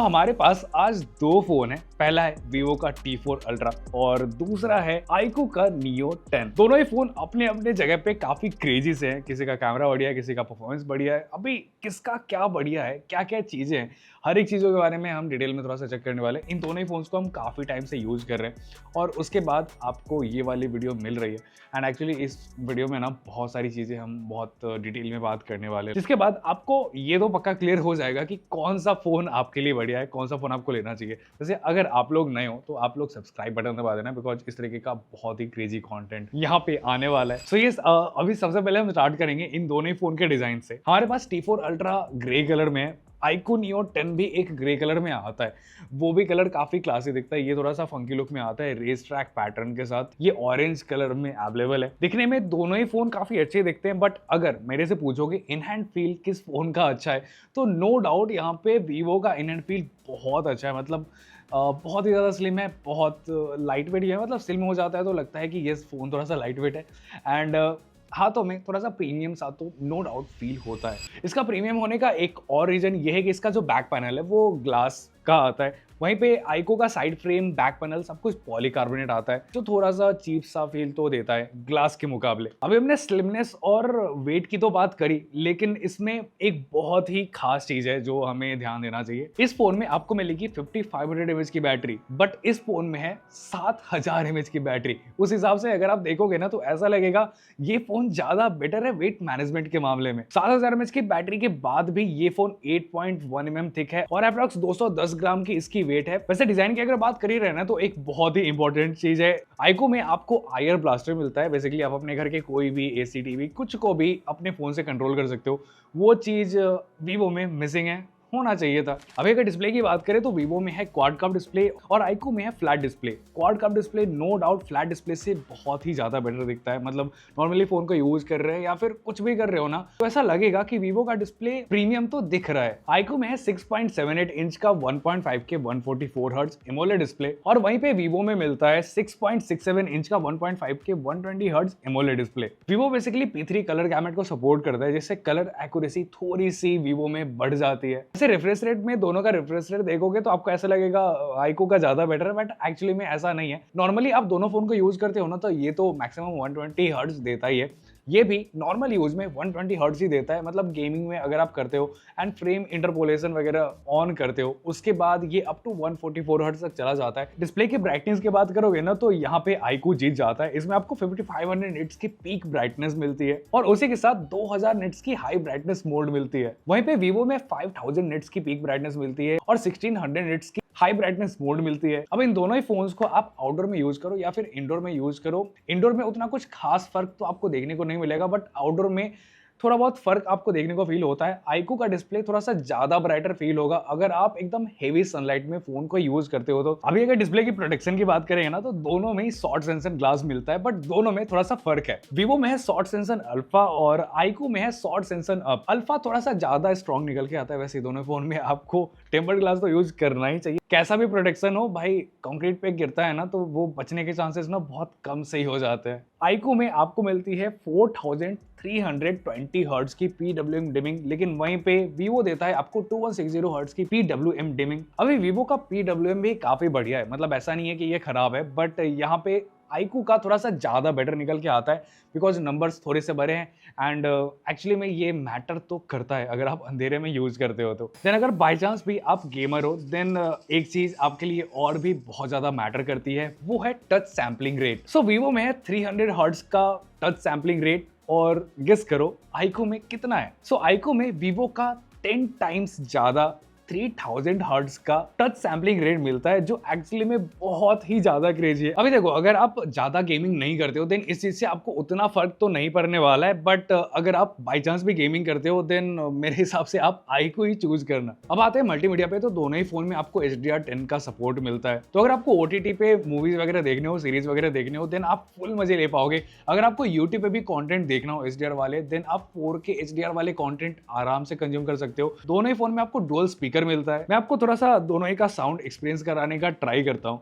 हमारे पास आज दो फोन है। पहला है Vivo का T4 Ultra और दूसरा है iQOO का Neo 10। दोनों ही फोन अपने अपने जगह पे काफी क्रेजी से हैं। किसी का कैमरा बढ़िया है, किसी का परफॉर्मेंस बढ़िया है। अभी किसका क्या बढ़िया है, क्या क्या चीजें हैं, हर एक चीजों के बारे में हम डिटेल में थोड़ा सा चेक करने वाले हैं। इन दोनों ही फोन्स को हम काफी टाइम से यूज कर रहे हैं और उसके बाद आपको ये वाली वीडियो मिल रही है। एंड एक्चुअली इस वीडियो में ना बहुत सारी चीजें हम बहुत डिटेल में बात करने वाले हैं, जिसके बाद आपको ये तो पक्का क्लियर हो जाएगा कि कौन सा फोन आपके लिए बढ़िया है, कौन सा फोन आपको लेना चाहिए। जैसे अगर आप लोग नए हो तो आप लोग सब्सक्राइब बटन दबा देना, बिकॉज इस तरीके का बहुत ही क्रेजी कंटेंट यहाँ पे आने वाला है। सो ये अभी सबसे पहले हम स्टार्ट करेंगे इन दोनों ही फोन के डिजाइन से। हमारे पास T4 Ultra ग्रे कलर में है, iQOO Neo 10 भी एक ग्रे कलर में आता है। वो भी कलर काफी क्लासी दिखता है। ये थोड़ा सा फंकी लुक में आता है रेस ट्रैक पैटर्न के साथ। ये ऑरेंज कलर में अवेलेबल है। दिखने में दोनों ही फोन काफी अच्छे दिखते हैं, बट अगर मेरे से पूछोगे इन हैंड फील किस फोन का अच्छा है, तो नो डाउट यहाँ पे Vivo का इन हैंड फील बहुत अच्छा है। मतलब बहुत ही ज़्यादा स्लिम है, बहुत लाइट वेट है। मतलब स्लिम हो जाता है तो लगता है कि ये फ़ोन थोड़ा सा लाइट वेट है एंड हाथों में थोड़ा सा प्रीमियम सा तो नो डाउट फील होता है। इसका प्रीमियम होने का एक और रीजन ये है कि इसका जो बैक पैनल है वो ग्लास का आता है। वहीं पे iQOO का साइड फ्रेम, बैक पैनल सब कुछ पॉलीकार्बोनेट आता है, जो थोड़ा सा चीप सा फील तो देता है ग्लास के मुकाबले। अभी हमने स्लिमनेस और वेट की तो बात करी, लेकिन इसमें एक बहुत ही खास चीज है जो हमें ध्यान देना चाहिए। इस फोन में आपको मिलेगी 5500 mAh की बैटरी, बट इस फोन में है 7000 mAh की बैटरी। उस हिसाब से अगर आप देखोगे ना तो ऐसा लगेगा ये फोन ज्यादा बेटर है वेट मैनेजमेंट के मामले में। 7000 mAh की बैटरी के बाद भी ये फोन 8.1 mm थिक है और अप्रॉक्स 210 ग्राम की इसकी वेट है। वैसे डिजाइन की अगर बात कर ही रहे ना तो एक बहुत ही इंपॉर्टेंट चीज है, iQOO में आपको आईआर ब्लास्टर मिलता है। बेसिकली आप अपने घर के कोई भी एसी, टीवी कुछ को भी अपने फोन से कंट्रोल कर सकते हो। वो चीज Vivo में मिसिंग है, होना चाहिए था। अभी अगर डिस्प्ले की बात करें तो Vivo में है क्वाड कर्व डिस्प्ले और iQOO में है flat display. Quad curve display no doubt flat display से बहुत ही ज्यादा बेटर दिखता है। मतलब नॉर्मली फोन को यूज कर रहे हैं या फिर कुछ भी कर रहे हो ना, तो ऐसा लगेगा कि Vivo का डिस्प्ले प्रीमियम तो दिख रहा है। iQOO में है 6.78 इंच का 1.5 के 144 हर्ट्ज एमोलेड डिस्प्ले और वहीं पे Vivo में मिलता है 6.67 इंच का 1.5 के 120 hertz AMOLED display. Vivo basically P3 colour gamete को सपोर्ट करता है, जिससे कलर एक्यूरेसी थोड़ी सी Vivo में बढ़ जाती है। रिफ्रेश रेट में दोनों का रिफ्रेश रेट देखोगे तो आपको ऐसा लगेगा iQOO का ज्यादा बेटर है, बट एक्चुअली में ऐसा नहीं है। नॉर्मली आप दोनों फोन को यूज करते हो ना तो ये तो मैक्सिमम 120 हर्ट्ज देता ही है। ये भी नॉर्मल यूज में 120 हर्ट्ज ही देता है। मतलब गेमिंग में अगर आप करते हो एंड फ्रेम इंटरपोलेशन वगैरह ऑन करते हो, उसके बाद ये अप टू 144 हर्ट्ज तक चला जाता है। डिस्प्ले की ब्राइटनेस की बात करोगे ना तो यहाँ पे iQOO जीत जाता है। इसमें आपको 5500 निट्स की पीक ब्राइटनेस मिलती है और उसी के साथ 2000 निट्स की हाई ब्राइटनेस मोड मिलती है। वहीं पे Vivo में 5000 निट्स की पीक ब्राइटनेस मिलती है और 1600 निट्स की हाई ब्राइटनेस मोड मिलती है। अब इन दोनों ही फोन्स को आप आउटडोर में यूज करो या फिर इंडोर में यूज करो, इंडोर में उतना कुछ खास फर्क तो आपको देखने को नहीं मिलेगा, बट आउटडोर में थोड़ा बहुत फर्क आपको देखने को फील होता है। iQOO का डिस्प्ले थोड़ा सा ज्यादा ब्राइटर फील होगा अगर आप एकदम हेवी सनलाइट में फोन को यूज करते हो तो। अभी अगर डिस्प्ले की प्रोटेक्शन की बात करेंगे ना तो दोनों में ही शॉर्ट सेंसर ग्लास मिलता है, बट दोनों में थोड़ा सा फर्क है। Vivo में है शॉर्ट सेंसर अल्फा और iQOO में है शॉर्ट सेंसर अप। अल्फा थोड़ा सा ज्यादा स्ट्रॉन्ग निकल के आता है। वैसे दोनों फोन में आपको टेम्पर्ड ग्लास तो यूज करना ही चाहिए। कैसा भी प्रोटेक्शन हो भाई, कंक्रीट पे गिरता है ना तो वो बचने के चांसेस ना बहुत कम से ही हो जाते हैं। iQOO में आपको मिलती है 4320 हर्ट्ज की PWM डिमिंग, लेकिन वहीं पे Vivo देता है आपको 2160 हर्ट्ज की PWM डिमिंग। अभी Vivo का PWM भी काफी बढ़िया है, मतलब ऐसा नहीं है कि ये खराब है, बट यहाँ पे iQOO का थोड़ा सा ज्यादा बेटर निकल के आता है बिकॉज नंबर्स थोड़े से बड़े हैं एंड एक्चुअली में ये मैटर तो करता है अगर आप अंधेरे में यूज करते हो तो। देन अगर बाय चांस भी आप गेमर हो देन एक चीज आपके लिए और भी बहुत ज्यादा मैटर करती है, वो है टच सैम्पलिंग रेट। सो Vivo में है 300 हर्ट्ज का टच सैम्पलिंग रेट और गेस करो iQOO में कितना है। सो iQOO में Vivo का 10 टाइम्स ज्यादा 3000 हर्ट्ज का टच सैम्पलिंग रेट मिलता है, जो एक्चुअली में बहुत ही ज्यादा क्रेजी है। अभी देखो अगर आप ज्यादा गेमिंग नहीं करते हो देन इस चीज से आपको उतना फर्क तो नहीं पड़ने वाला है, बट अगर आप बाय चांस भी गेमिंग करते हो देन मेरे हिसाब से आप iQOO ही चूज करना। अब आते हैं मल्टीमीडिया पे, तो दोनों ही फोन में आपको HDR10 का सपोर्ट मिलता है। तो अगर आपको OTT पे मूवीज वगैरह देखने हो, सीरीज वगैरह देखने हो, देन आप फुल मजे ले पाओगे। अगर आपको YouTube पे भी कंटेंट देखना हो HDR वाले, देन आप 4K HDR वाले कंटेंट आराम से कंज्यूम कर सकते हो। दोनों ही फोन में आपको डुअल स्पीकर मिलता है। मैं आपको थोड़ा सा दोनों ही का साउंड एक्सपीरियंस कराने का ट्राई करता हूं।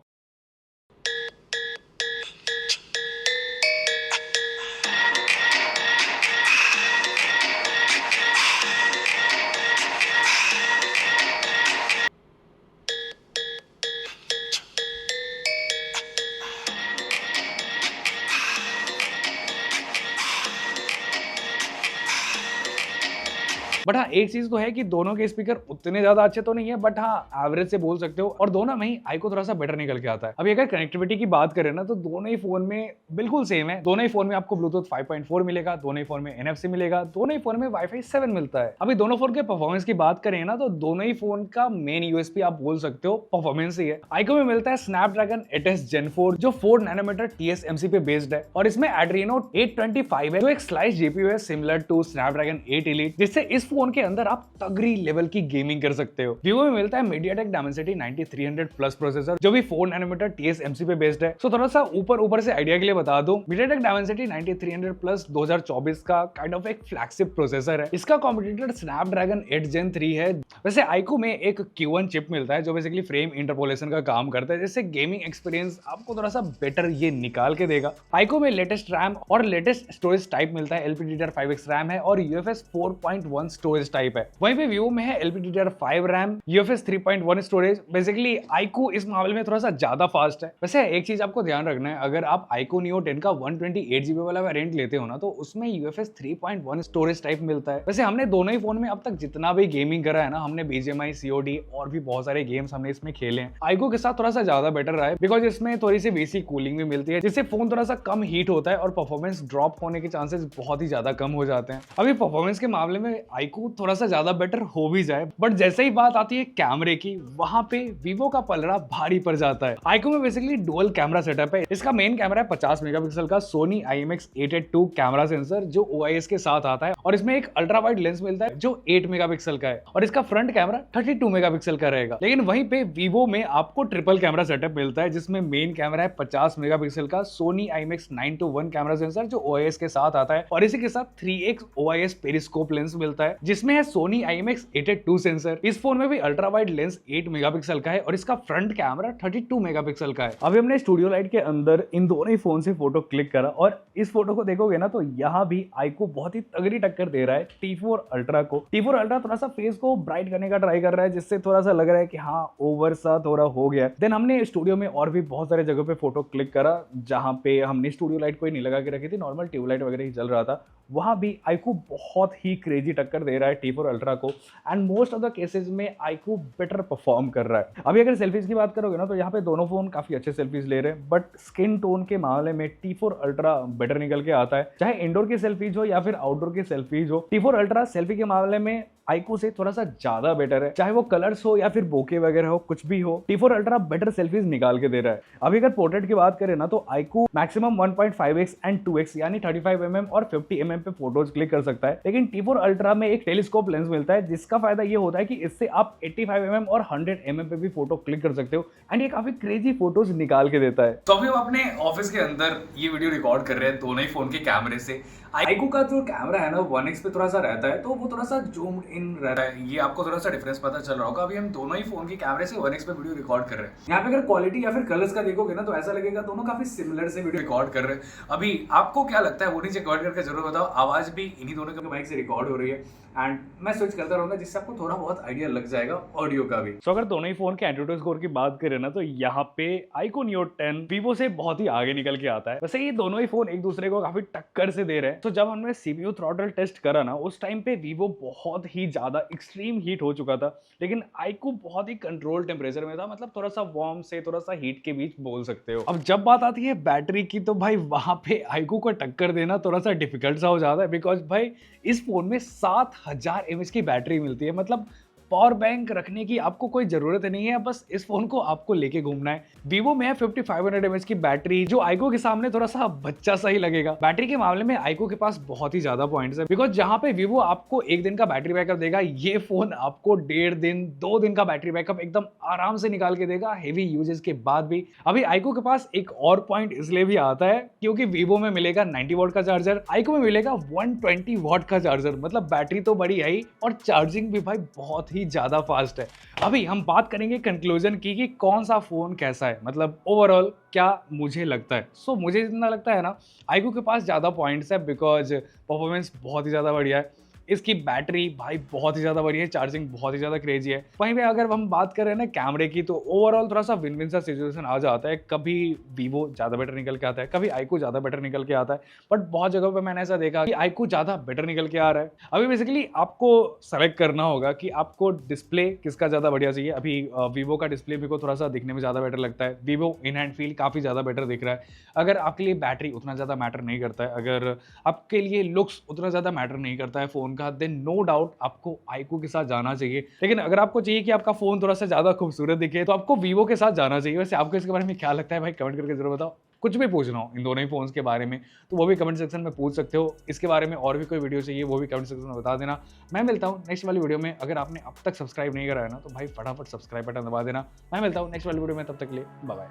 बट हाँ एक चीज तो है कि दोनों के स्पीकर उतने ज्यादा अच्छे तो नहीं है, बट हाँ एवरेज से बोल सकते हो, और दोनों में ही आईको थोड़ा सा बेटर निकल के आता है। अभी अगर कनेक्टिविटी की बात करें ना तो दोनों ही फोन में बिल्कुल सेम है। दोनों ही फोन में आपको ब्लूटूथ 5.4 मिलेगा, दोनों ही फोन में NFC मिलेगा, दोनों ही फोन में वाईफाई 7 मिलता है। अभी दोनों फोन के परफॉर्मेंस की बात करें ना तो दोनों ही फोन का मेन यूएसपी आप बोल सकते हो परफॉर्मेंस ही है। आईको में मिलता है स्नैपड्रैगन 8s Gen 4 जो 4 नैनोमीटर TSMC पे बेस्ड है, और इसमें एड्रीनो 825 है जो एक स्लाइस जीपीयू है सिमिलर टू स्नैपड्रैगन 8 Elite, जिससे इस फोन के अंदर आप तगड़ी लेवल की गेमिंग कर सकते हो। वीवो में मिलता है मीडियाटेक डायमेंसिटी 9300 प्लस प्रोसेसर जो भी 4 नैनोमीटर TSMC पे बेस्ड है। सो थोड़ा सा ऊपर से आइडिया के लिए बता दूं, मीडियाटेक डायमेंसिटी 9300 प्लस 2024 का काइंड ऑफ एक फ्लैगशिप प्रोसेसर है। इसका कॉम्पिटिटर स्नैपड्रैगन 8 Gen 3 है। वैसे आईको में एक Q1 चिप मिलता है जो बेसिकली फ्रेम इंटरपोलेशन का काम करता है, जिससे गेमिंग एक्सपीरियंस आपको थोड़ा सा बेटर ये निकाल के देगा। आईको में लेटेस्ट रैम और लेटेस्ट स्टोरेज टाइप मिलता है। LPDDR5X रैम है और UFS 4.1 स्टोरेज टाइप है। वहीं पे वीवो में है LPDDR5 RAM, UFS 3.1 storage. Basically आईको इस मामले में थोड़ा सा ज्यादा फास्ट है। वैसे एक चीज आपको ध्यान रखना है, अगर आप आईको नियो 10 का 128GB वाला वेरिएंट लेते हो ना तो उसमें UFS 3.1 स्टोरेज टाइप मिलता है। वैसे हमने दोनों ही फोन में अब तक जितना भी गेमिंग करा है ना, हमने BGMI, COD और भी बहुत सारे गेम्स हमने इसमें खेले हैं। आईको के साथ थोड़ा सा ज्यादा बेटर रहा है बिकॉज इसमें थोड़ी सी बेसिक कूलिंग भी मिलती है, जिससे फोन थोड़ा सा कम हीट होता है और परफॉर्मेंस ड्रॉप होने के चांसेस बहुत ही ज्यादा कम हो जाते हैं। अभी परफॉर्मेंस के मामले में आईको थोड़ा सा ज्यादा बेटर हो भी जाए, बट जैसे ही बात आती है कैमरे की, वहां पे वीवो का पलड़ा भारी पड़ जाता है। आईको में बेसिकली डुअल कैमरा सेटअप है। इसका मेन कैमरा है 50 मेगापिक्सल का सोनी IMX882 कैमरा सेंसर जो OIS के साथ आता है, और इसमें एक अल्ट्रा वाइड लेंस मिलता है जो 8 मेगापिक्सल का है, और इसका फ्रंट कैमरा 32 मेगापिक्सल का रहेगा। लेकिन वहीं पे वीवो में आपको ट्रिपल कैमरा सेटअप मिलता है, जिसमें मेन कैमरा है 50 मेगापिक्सल का सोनी IMX921 कैमरा सेंसर जो OIS के साथ आता है, और इसी के साथ 3x OIS पेरिस्कोप लेंस मिलता है जिसमें है सोनी IMX882 सेंसर। इस फोन में भी अल्ट्रा वाइड लेंस 8 मेगापिक्सल का है और इसका फ्रंट कैमरा 32 मेगापिक्सल का है। अभी हमने स्टूडियो लाइट के अंदर इन दोनों ही फोन से फोटो क्लिक करा, और इस फोटो को देखोगे ना तो यहाँ भी आईको बहुत ही तगड़ी टक्कर दे रहा है T4 अल्ट्रा को। T4 अल्ट्रा थोड़ा सा फेस को ब्राइट करने का ट्राई कर रहा है, जिससे थोड़ा सा लग रहा है कि हाँ ओवर सा थोड़ा हो गया। देन हमने स्टूडियो में और भी बहुत सारे जगह पे फोटो क्लिक करा जहां पे हमने स्टूडियो लाइट कोई नहीं लगा के रखी थी, नॉर्मल ट्यूबलाइट वगैरह ही चल रहा था। वहां भी आईको बहुत ही क्रेजी टक्कर दे रहा है T4 अल्ट्रा को, and most of the cases में आईको बेटर परफॉर्म कर रहा है। अभी अगर सेल्फीज की बात करोगे ना तो यहाँ पे दोनों फोन काफी अच्छे सेल्फीज ले रहे हैं, बट स्किन टोन के मामले में T4 अल्ट्रा बेटर निकल के आता है। चाहे इंडोर की सेल्फीज हो या फिर आउटडोर की सेल्फीज हो, T4 अल्ट्रा सेल्फी के मामले में आईको से थोड़ा सा ज्यादा बेटर है। चाहे वो कलर्स हो या फिर बोके वगैरह हो, कुछ भी हो, T4 अल्ट्रा बेटर सेल्फीज निकाल के दे रहा है। अभी अगर पोर्ट्रेट की बात करें ना तो आईको मैक्सिमम 1.5x एंड 2x यानी 35mm और 50mm पे फोटोज क्लिक कर सकता है, लेकिन T4 अल्ट्रा में एक टेलीस्कोप लेंस मिलता है जिसका फायदा ये होता है कि इससे आप 85mm और 100mm पे भी फोटो क्लिक कर सकते हो, एंड ये काफी क्रेजी फोटोज निकाल के देता है। तो अभी हम अपने ऑफिस के अंदर ये वीडियो रिकॉर्ड कर रहे हैं दोनों ही फोन के कैमरे से। आईको का जो कैमरा है ना 1x पे थोड़ा सा रहता है, तो वो थोड़ा सा जूम्ड इन रहता है, ये आपको थोड़ा सा डिफरेंस पता चल रहा होगा। अभी हम दोनों ही फोन के कैमरे से 1x पे वीडियो रिकॉर्ड कर रहे हैं। यहाँ पे अगर क्वालिटी या फिर कलर्स का देखोगे ना तो ऐसा लगेगा दोनों काफी सिमिलर से वीडियो रिकॉर्ड कर रहे हैं। अभी आपको क्या लगता है वो नीचे कमेंट करके जरूर बताओ। आवाज भी इन्हीं दोनों के माइक से रिकॉर्ड हो रही है, एंड मैं स्विच करता रहूंगा जिससे आपको थोड़ा बहुत आइडिया लग जाएगा ऑडियो का भी। तो अगर दोनों ही फोन के एंट्रोटो स्कोर की बात करें ना तो यहाँ पे आईको नियो 10 वीवो से बहुत ही आगे निकल के आता है। वैसे ये दोनों ही फोन एक दूसरे को काफी टक्कर से दे रहे हैं। तो जब हमने CPU थ्रॉटल टेस्ट करा ना उस टाइम पे वीवो बहुत ही ज्यादा एक्सट्रीम हीट हो चुका था, लेकिन आईको बहुत ही कंट्रोल टेम्परेचर में था, मतलब थोड़ा सा वार्म से थोड़ा सा हीट के बीच बोल सकते हो। अब जब बात आती है बैटरी की तो भाई वहां पे आईको को टक्कर देना थोड़ा सा डिफिकल्ट सा हो जाता है, बिकॉज भाई इस फोन में 7000 mAh की बैटरी मिलती है। मतलब पावर बैंक रखने की आपको कोई जरूरत नहीं है, बस इस फोन को आपको लेके घूमना है। वीवो में है 5500 mAh की बैटरी, जो आईको के सामने थोड़ा सा बच्चा सा ही लगेगा। बैटरी के मामले में आईको के पास बहुत ही ज्यादा पॉइंट्स है, बिकॉज जहां पे वीवो आपको 1 दिन का बैटरी बैकअप देगा, ये फोन आपको 1.5 दिन 2 दिन का बैटरी बैकअप एकदम आराम से निकाल के देगा, हेवी यूजेस के बाद भी। अभी आईको के पास एक और पॉइंट इसलिए भी आता है क्योंकि वीवो में मिलेगा 90 वॉट का चार्जर, आईको में मिलेगा 120 वॉट का चार्जर। मतलब बैटरी तो बड़ी है ही और चार्जिंग भी भाई बहुत ही ज्यादा फास्ट है। अभी हम बात करेंगे कंक्लूजन की कि कौन सा फोन कैसा है, मतलब ओवरऑल क्या मुझे लगता है। सो मुझे जितना लगता है ना आईको के पास ज्यादा पॉइंट्स है, बिकॉज परफॉर्मेंस बहुत ही ज्यादा बढ़िया है, इसकी बैटरी भाई बहुत ही ज्यादा बढ़िया है, चार्जिंग बहुत ही ज्यादा क्रेजी है। वहीं पे अगर हम बात कर रहे हैं ना कैमरे की, तो ओवरऑल थोड़ा सा विन विन सा सिचुएशन आ जाता है। कभी वीवो ज्यादा बेटर निकल के आता है, कभी आईक्यू ज्यादा बेटर निकल के आता है, बट बहुत जगह पे मैंने ऐसा देखा कि आईक्यू ज्यादा बेटर निकल के आ रहा है। अभी बेसिकली आपको सेलेक्ट करना होगा कि आपको डिस्प्ले किसका ज्यादा बढ़िया चाहिए। अभी वीवो का डिस्प्ले मेरे को थोड़ा सा दिखने में ज्यादा बेटर लगता है, वीवो इन हैंड फील काफी ज्यादा बेटर दिख रहा है। अगर आपके लिए बैटरी उतना ज्यादा मैटर नहीं करता है, अगर आपके लिए लुक्स उतना ज्यादा मैटर नहीं करता है फोन का, देन नो डाउट आपको आईक्यू के साथ जाना चाहिए। लेकिन अगर आपको चाहिए कि आपका फोन थोड़ा सा ज्यादा खूबसूरत दिखे, तो आपको वीवो के साथ जाना चाहिए। वैसे आपको इसके बारे में क्या लगता है भाई, कमेंट करके जरूर बताओ। कुछ भी पूछना हो इन दोनों ही फोन्स के बारे में तो वो भी कमेंट सेक्शन में पूछ सकते हो। इसके बारे में और भी कोई वीडियो चाहिए वो भी कमेंट सेक्शन में बता देना। मैं मिलता हूँ नेक्स्ट वाली वीडियो में। अगर आपने अब तक सब्सक्राइब नहीं करा है ना, तो भाई फटाफट सब्सक्राइब बटन दबा देना। मैं मिलता हूँ नेक्स्ट वाली वीडियो में, तब तक के लिए बाय बाय।